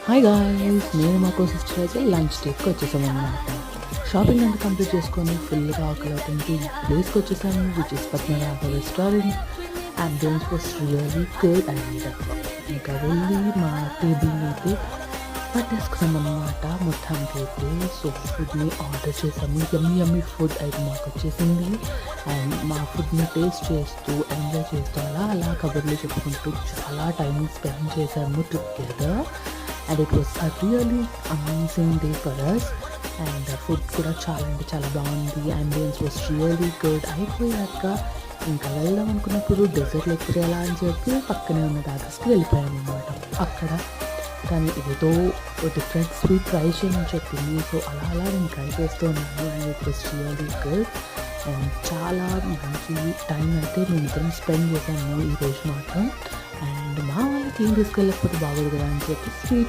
Hi guys, నేను మా sister అయితే లంచ్ టేక్కి వచ్చేసామన్నమాట. షాపింగ్ అంతా కంప్లీట్ చేసుకొని ఫుల్గా ఆకలి అవుతుంది. ప్లేస్కి వచ్చేసాము, which is Padmanabha restaurant. Ambience was really good. And ఇంకా వెళ్ళి మా టేబుల్ అయితే పట్టేసుకున్నామన్నమాట మొత్తానికి అయితే. సో ఫుడ్ని ఆర్డర్ చేసాము. యమ్మీ ఫుడ్ అయితే మాకు వచ్చేసింది. అండ్ మా ఫుడ్ని టేస్ట్ చేస్తూ ఎంజాయ్ చేస్తూ అలా కబుర్లు చెప్పుకుంటూ చాలా టైం స్పెండ్ చేసాము together. And it was a really amazing day for us. And food కూడా చాలా అంటే చాలా బాగుంది. Ambience was really good. అయిపోయాక ఇంకా వెళ్దాం అనుకున్నప్పుడు డెజర్ట్ లేకపోతే ఎలా అని చెప్పి పక్కనే ఉన్న దాదాస్కి వెళ్ళిపోయాము అనమాట. అక్కడ తను ఏదో డిఫరెంట్ స్వీట్ ట్రై చేయమని చెప్పింది. సో అలా నేను ట్రై చేస్తూ ఉన్నాను. And it was really good. And చాలా మంచి టైం అయితే మేము ఇద్దరం స్పెండ్ చేసాము ఈరోజు మాత్రం. అండ్ మా వాళ్ళకి ఏం తీసుకెళ్ళకపోతే బాగోదు కదా అని చెప్పి స్వీట్